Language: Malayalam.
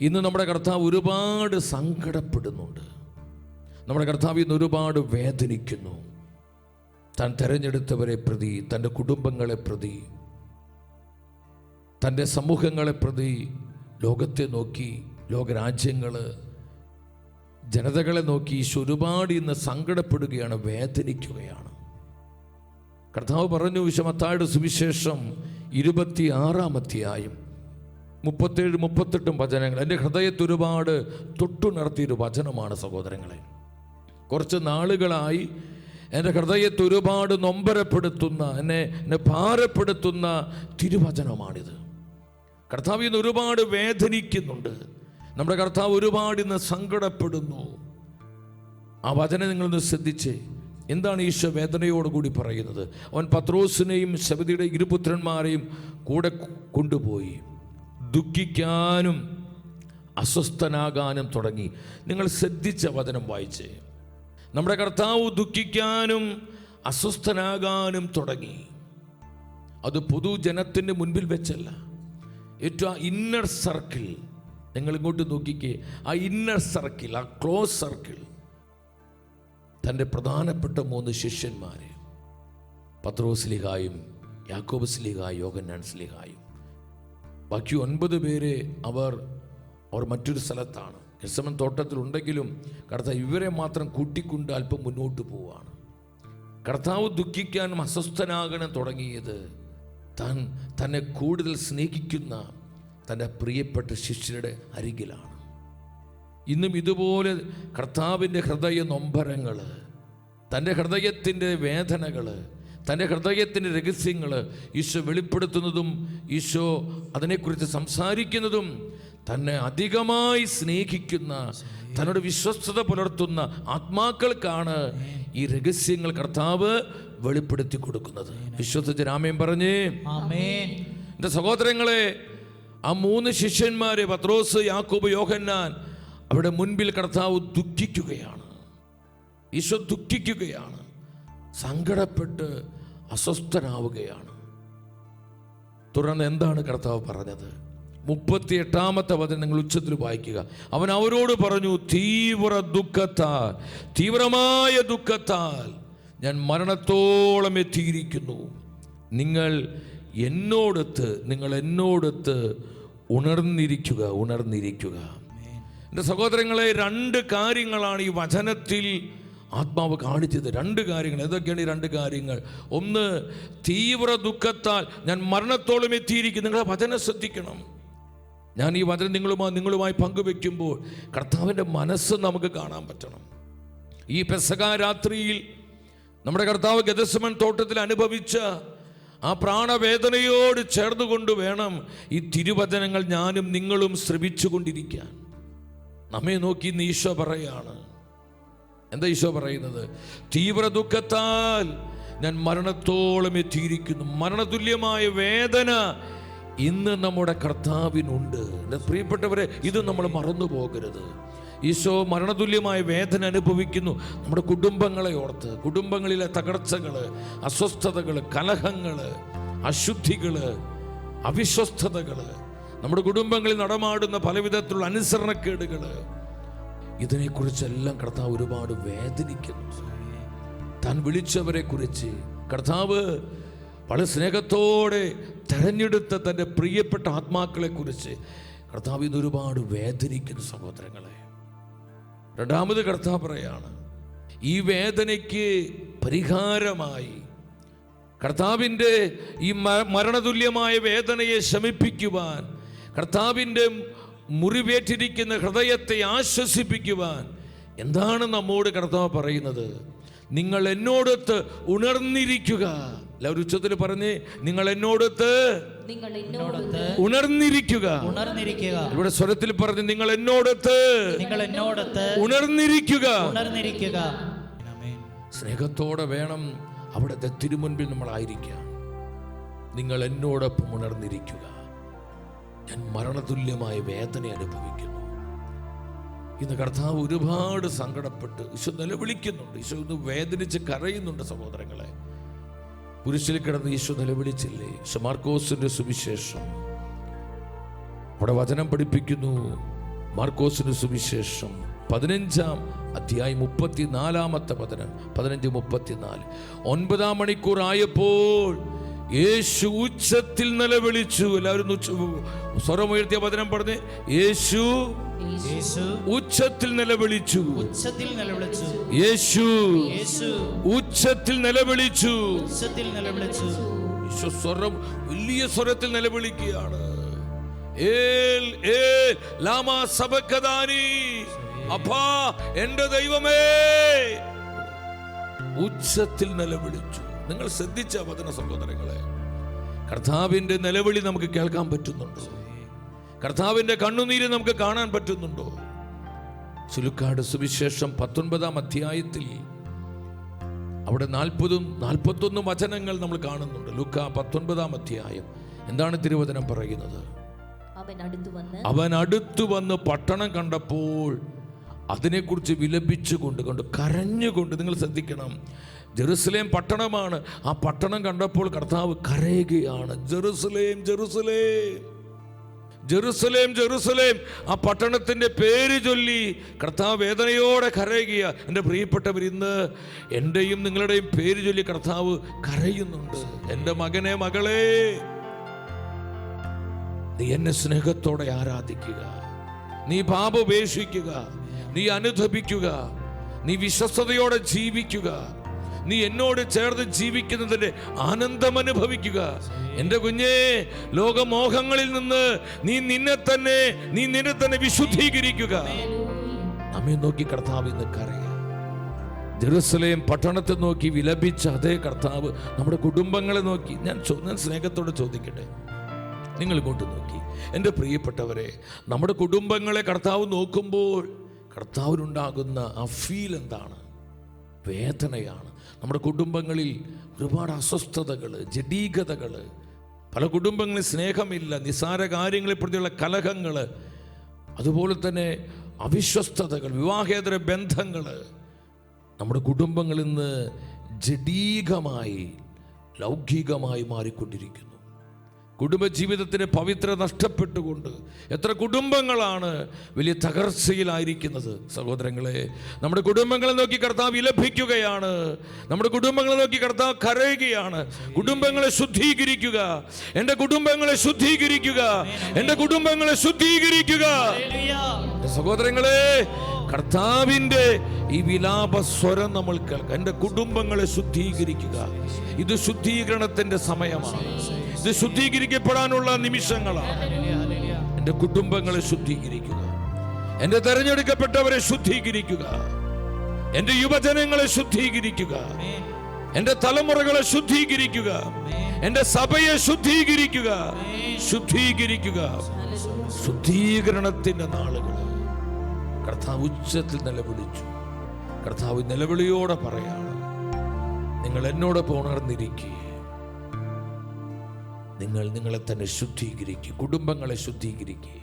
ഇന്ന് നമ്മുടെ കർത്താവ് ഒരുപാട് സങ്കടപ്പെടുന്നുണ്ട്. നമ്മുടെ കർത്താവ് ഇന്ന് ഒരുപാട് വേദനിക്കുന്നു. താൻ തെരഞ്ഞെടുത്തവരെ പ്രതി, തൻ്റെ കുടുംബങ്ങളെ പ്രതി, തൻ്റെ സമൂഹങ്ങളെ പ്രതി, ലോകത്തെ നോക്കി, ലോകരാജ്യങ്ങൾ, ജനതകളെ നോക്കി ഈശോ ഒരുപാട് ഇന്ന് സങ്കടപ്പെടുകയാണ്, വേദനിക്കുകയാണ്. കർത്താവ് പറഞ്ഞു, മത്തായിയുടെ സുവിശേഷം 26-ാം അധ്യായം 37-38 വചനങ്ങൾ എൻ്റെ ഹൃദയത്തെ ഒരുപാട് തൊട്ടുണർത്തിയൊരു വചനമാണ് സഹോദരങ്ങളെ. കുറച്ച് നാളുകളായി എൻ്റെ ഹൃദയത്തെ ഒരുപാട് നൊമ്പരപ്പെടുത്തുന്ന, എന്നെ ഭാരപ്പെടുത്തുന്ന തിരുവചനമാണിത്. കർത്താവ് ഇന്ന് ഒരുപാട് വേദനിക്കുന്നുണ്ട്. നമ്മുടെ കർത്താവ് ഒരുപാട് ഇന്ന് സങ്കടപ്പെടുന്നു. ആ വചനം നിങ്ങളൊന്ന് ശ്രദ്ധിച്ച്. എന്താണ് ഈശോ വേദനയോടുകൂടി പറയുന്നത്? അവൻ പത്രോസിനെയും ശബദിയുടെ ഇരുപുത്രന്മാരെയും കൂടെ കൊണ്ടുപോയി ദുഃഖിക്കാനും അസ്വസ്ഥനാകാനും തുടങ്ങി. നിങ്ങൾ ശ്രദ്ധിച്ച വചനം വായിച്ചേ. നമ്മുടെ കർത്താവ് ദുഃഖിക്കാനും അസ്വസ്ഥനാകാനും തുടങ്ങി. അത് പൊതുജനത്തിൻ്റെ മുൻപിൽ വെച്ചല്ല, ഏറ്റവും ഇന്നർ സർക്കിൾ. നിങ്ങൾ ഇങ്ങോട്ട് നോക്കിക്കേ, ആ ഇന്നർ സർക്കിൾ, ആ ക്ലോസ് സർക്കിൾ, തൻ്റെ പ്രധാനപ്പെട്ട 3 ശിഷ്യന്മാരെ, പത്രോസ് സ്ലീഹായും യാക്കോബ് സ്ലീഹായും യോഹന്നാൻ സ്ലീഹായും, ബാക്കി 9 പേരെ അവർ മറ്റൊരു സ്ഥലത്താണ്, ഗെത്സമൻ തോട്ടത്തിലുണ്ടെങ്കിലും കർത്താവ് ഇവരെ മാത്രം കൂട്ടിക്കൊണ്ട് അല്പം മുന്നോട്ട് പോവുകയാണ്. കർത്താവ് ദുഃഖിക്കാനും അസ്വസ്ഥനാകാനും തുടങ്ങിയത് തന്നെ കൂടുതൽ സ്നേഹിക്കുന്ന തൻ്റെ പ്രിയപ്പെട്ട ശിഷ്യരുടെ അരികിലാണ്. ഇന്നും ഇതുപോലെ കർത്താവിൻ്റെ ഹൃദയ നൊമ്പരങ്ങൾ, തൻ്റെ ഹൃദയത്തിൻ്റെ വേദനകൾ, തൻ്റെ ഹൃദയത്തിൻ്റെ രഹസ്യങ്ങൾ ഈശോ വെളിപ്പെടുത്തുന്നതും ഈശോ അതിനെക്കുറിച്ച് സംസാരിക്കുന്നതും തന്നെ അധികമായി സ്നേഹിക്കുന്ന, തന്നോട് വിശ്വസ്തത പുലർത്തുന്ന ആത്മാക്കൾക്കാണ് ഈ രഹസ്യങ്ങൾ കർത്താവ് വെളിപ്പെടുത്തി കൊടുക്കുന്നത്. വിശ്വസിച്ച് ആമേൻ പറഞ്ഞേ. എൻ്റെ സഹോദരങ്ങളെ, ആ 3 ശിഷ്യന്മാരെ, പത്രോസ്, യാക്കോബ്, യോഹന്നാൻ, അവിടെ മുൻപിൽ കർത്താവ് ദുഃഖിക്കുകയാണ്. ഈശോ ദുഃഖിക്കുകയാണ്, സങ്കടപ്പെട്ട് അസ്വസ്ഥനാവുകയാണ്. തുടർന്ന് എന്താണ് കർത്താവ് പറഞ്ഞത്? 38-ാമത്തെ വചനം നിങ്ങൾ ഉച്ചത്തിൽ വായിക്കുക. അവൻ അവരോട് പറഞ്ഞു, തീവ്രമായ ദുഃഖത്താൽ ഞാൻ മരണത്തോളം എത്തിയിരിക്കുന്നു. നിങ്ങൾ എന്നോടൊത്ത് ഉണർന്നിരിക്കുക. എൻ്റെ സഹോദരങ്ങളെ, 2 കാര്യങ്ങളാണ് ഈ വചനത്തിൽ ആത്മാവ് കാണിച്ചത്. 2 കാര്യങ്ങൾ. ഏതൊക്കെയാണ് ഈ 2 കാര്യങ്ങൾ? ഒന്ന്, തീവ്ര ദുഃഖത്താൽ ഞാൻ മരണത്തോളം എത്തിയിരിക്കുന്നു. നിങ്ങൾ വചനം ശ്രദ്ധിക്കണം. ഞാൻ ഈ വചനം നിങ്ങളുമായി പങ്കുവെക്കുമ്പോൾ കർത്താവിൻ്റെ മനസ്സ് നമുക്ക് കാണാൻ പറ്റണം. ഈ പെസഹ രാത്രിയിൽ നമ്മുടെ കർത്താവ് ഗെത്സമൻ തോട്ടത്തിൽ അനുഭവിച്ച ആ പ്രാണവേദനയോട് ചേർന്നുകൊണ്ട് വേണം ഈ തിരുവചനങ്ങൾ ഞാനും നിങ്ങളും ശ്രവിച്ചുകൊണ്ടിരിക്കാൻ. നമ്മെ നോക്കി ഇന്ന് ഈശോ പറയാണ്. എന്താ ഈശോ പറയുന്നത്? തീവ്ര ദുഃഖത്താൽ ഞാൻ മരണത്തോളം എത്തിയിരിക്കുന്നു. മരണതുല്യമായ വേദന ഇന്ന് നമ്മുടെ കർത്താവിനുണ്ട്. എൻ്റെ പ്രിയപ്പെട്ടവരെ, ഇത് നമ്മൾ മറന്നു പോകരുത്. ഈശോ മരണതുല്യമായ വേദന അനുഭവിക്കുന്നു നമ്മുടെ കുടുംബങ്ങളെ ഓർത്ത്. കുടുംബങ്ങളിലെ തകർച്ചകൾ, അസ്വസ്ഥതകൾ, കലഹങ്ങൾ, അശുദ്ധികൾ, അവിശ്വസ്തതകൾ, നമ്മുടെ കുടുംബങ്ങളിൽ നടമാടുന്ന പലവിധത്തിലുള്ള അനുസരണക്കേടുകൾ, ഇതിനെക്കുറിച്ചെല്ലാം കർത്താവ് ഒരുപാട് വേദനിക്കുന്നു. താൻ വിളിച്ചവരെ കുറിച്ച് കർത്താവ് വളരെ സ്നേഹത്തോടെ തെരഞ്ഞെടുത്ത തൻ്റെ പ്രിയപ്പെട്ട ആത്മാക്കളെ കുറിച്ച് കർത്താവ് ഇന്ന് ഒരുപാട് വേദനിക്കുന്നു സഹോദരങ്ങളെ. രണ്ടാമത് കർത്താവ് പറയാണ്, ഈ വേദനയ്ക്ക് പരിഹാരമായി കർത്താവിൻ്റെ ഈ മരണതുല്യമായ വേദനയെ ശമിപ്പിക്കുവാൻ, കർത്താവിൻ്റെ മുറിവേറ്റിരിക്കുന്ന ഹൃദയത്തെ ആശ്വസിപ്പിക്കുവാൻ എന്താണ് നമ്മോട് കർത്താവ് പറയുന്നത്? നിങ്ങൾ എന്നോടൊത്ത് ഉണർന്നിരിക്കുക. എല്ലാവരും ഉച്ചത്തിൽ പറഞ്ഞേ, നിങ്ങൾ എന്നോടൊത്ത് ഉണർന്നിരിക്കുക. ഇവിടെ സ്വരത്തിൽ പറഞ്ഞ്, നിങ്ങൾ എന്നോടൊത്ത് ഉണർന്നിരിക്കുക. സ്നേഹത്തോടെ വേണം അവിടുത്തെ തിരുമുൻപിൽ നമ്മളായിരിക്കാം. നിങ്ങൾ എന്നോടൊപ്പം ഉണർന്നിരിക്കുക. ഞാൻ മരണതുല്യമായ വേദന അനുഭവിക്കുന്നു. ഇന്ന് കർത്താവ് ഒരുപാട് സങ്കടപ്പെട്ട് ഈശോ നിലവിളിക്കുന്നുണ്ട്. ഈശോ ഒന്ന് വേദനിച്ച് കരയുന്നുണ്ട് സഹോദരങ്ങളെ. കുരിശിൽ കിടന്ന് ഈശോ നിലവിളിച്ചില്ലേ? മാർക്കോസിന്റെ സുവിശേഷം അവിടെ വചനം പഠിപ്പിക്കുന്നു, മാർക്കോസിന് സുവിശേഷം 15-ാം അധ്യായം 34-ാമത്തെ വചനം, 15:34. 9-ാം മണിക്കൂർ ആയപ്പോൾ യേശു ഉച്ചത്തിൽ നിലവിളിച്ചു. എല്ലാവരും സ്വരമുയർത്തിയ വചനം പറഞ്ഞ്, യേശു ഉച്ചത്തിൽ നിലവിളിച്ചു. യേശു ഉച്ചത്തിൽ നിലവിളിച്ചു. സ്വരം വലിയ സ്വരത്തിൽ നിലവിളിക്കുകയാണ്. ഏൽ ഏൽ ലാമാ സബക്തനി, അപ്പാ എന്റെ ദൈവമേ. ഉച്ചത്തിൽ നിലവിളിച്ചു. നിങ്ങൾ ശ്രദ്ധിച്ച വചന സഹോദരങ്ങളെ, കർത്താവിന്റെ നിലവിളി നമുക്ക് കേൾക്കാൻ പറ്റുന്നുണ്ടോ? കർത്താവിന്റെ കണ്ണുനീര് നമുക്ക് കാണാൻ പറ്റുന്നുണ്ടോ? ചുലുക്കാട് സുവിശേഷം 19-ാം അധ്യായത്തിൽ അവിടെ 40-41 വചനങ്ങൾ നമ്മൾ കാണുന്നുണ്ട്. ലൂക്കാ 19-ാം അധ്യായം എന്താണ് തിരുവചനം പറയുന്നത്? അവൻ അടുത്തു വന്ന് പട്ടണം കണ്ടപ്പോൾ അതിനെക്കുറിച്ച് വിലപിച്ചുകൊണ്ട് കരഞ്ഞുകൊണ്ട്, നിങ്ങൾ ശ്രദ്ധിക്കണം, ജെറുസലേം പട്ടണമാണ്. ആ പട്ടണം കണ്ടപ്പോൾ കർത്താവ് കരയുകയാണ്. Jerusalem Jerusalem Jerusalem Jerusalem. ആ പട്ടണത്തിൻ്റെ പേര് ചൊല്ലി കർത്താവ് വേദനയോടെ കരയുക. എൻ്റെ പ്രിയപ്പെട്ടവർ, ഇന്ന് എൻ്റെയും നിങ്ങളുടെയും പേര് ചൊല്ലി കർത്താവ് കരയുന്നുണ്ട്. എൻ്റെ മകനെ, മകളെ, നീ എന്നെ സ്നേഹത്തോടെ ആരാധിക്കുക, നീ പാപം ഉപേക്ഷിക്കുക, നീ അനുതപിക്കുക, നീ വിശ്വസ്തയോടെ ജീവിക്കുക, നീ എന്നോട് ചേർന്ന് ജീവിക്കുന്നതിന്റെ ആനന്ദം അനുഭവിക്കുക. എൻ്റെ കുഞ്ഞേ, ലോകമോഹങ്ങളിൽ നിന്ന് നീ നിന്നെ തന്നെ വിശുദ്ധീകരിക്കുക. നമ്മെ നോക്കി കർത്താവ് ഇന്ന് കരയുക. ജെറുസലേം പട്ടണത്തെ നോക്കി വിലപിച്ച അതേ കർത്താവ് നമ്മുടെ കുടുംബങ്ങളെ നോക്കി, ഞാൻ സ്നേഹത്തോടെ ചോദിക്കട്ടെ, നിങ്ങൾ ഇങ്ങോട്ട് നോക്കി. എൻ്റെ പ്രിയപ്പെട്ടവരെ, നമ്മുടെ കുടുംബങ്ങളെ കർത്താവ് നോക്കുമ്പോൾ കർത്താവിനുണ്ടാകുന്ന ആ ഫീൽ എന്താണ്? വേദനയാണ്. നമ്മുടെ കുടുംബങ്ങളിൽ ഒരുപാട് അസ്വസ്ഥതകൾ, ജഡീകതകൾ, പല കുടുംബങ്ങളിൽ സ്നേഹമില്ല, നിസ്സാര കാര്യങ്ങളെ പ്രതിയുള്ള കലഹങ്ങൾ, അതുപോലെ തന്നെ അവിശ്വസ്തതകൾ, വിവാഹേതര ബന്ധങ്ങൾ നമ്മുടെ കുടുംബങ്ങളിൽ നിന്ന് ജഡീകമായി ലൗകികമായി മാറിക്കൊണ്ടിരിക്കുന്നു. കുടുംബജീവിതത്തിന് പവിത്രത നഷ്ടപ്പെട്ടുകൊണ്ട് എത്ര കുടുംബങ്ങളാണ് വലിയ തകർച്ചയിലായിരിക്കുന്നത്. സഹോദരങ്ങളെ, നമ്മുടെ കുടുംബങ്ങളെ നോക്കി കർത്താവ് വിലപിക്കുകയാണ്. നമ്മുടെ കുടുംബങ്ങളെ നോക്കി കർത്താവ് കരയുകയാണ്. കുടുംബങ്ങളെ ശുദ്ധീകരിക്കുക, എൻ്റെ കുടുംബങ്ങളെ ശുദ്ധീകരിക്കുക, എൻ്റെ കുടുംബങ്ങളെ ശുദ്ധീകരിക്കുക. സഹോദരങ്ങളെ, കർത്താവിൻ്റെ ഈ വിലാപ സ്വരം നമ്മൾ കേൾക്കാം. എൻ്റെ കുടുംബങ്ങളെ ശുദ്ധീകരിക്കുക. ഇത് ശുദ്ധീകരണത്തിൻ്റെ സമയമാണ്. ഇത് ശുദ്ധീകരിക്കപ്പെടാനുള്ള നിമിഷങ്ങളാണ്. എൻ്റെ കുടുംബങ്ങളെ ശുദ്ധീകരിക്കുക, എൻ്റെ തെരഞ്ഞെടുക്കപ്പെട്ടവരെ ശുദ്ധീകരിക്കുക, എൻ്റെ യുവജനങ്ങളെ ശുദ്ധീകരിക്കുക, എൻ്റെ തലമുറകളെ ശുദ്ധീകരിക്കുക, എൻ്റെ സഭയെ ശുദ്ധീകരിക്കുക. ശുദ്ധീകരണത്തിൻ്റെ നാളുകൾ കർത്താവ് ഉച്ചത്തിൽ നിലവിളിച്ചു. കർത്താവ് നിലവിളിയോടെ പറയാണ്, നിങ്ങൾ എന്നോടൊപ്പം ഉണർന്നിരിക്കുക, നിങ്ങൾ നിങ്ങളെ തന്നെ ശുദ്ധീകരിക്കുക, കുടുംബങ്ങളെ ശുദ്ധീകരിക്കുക.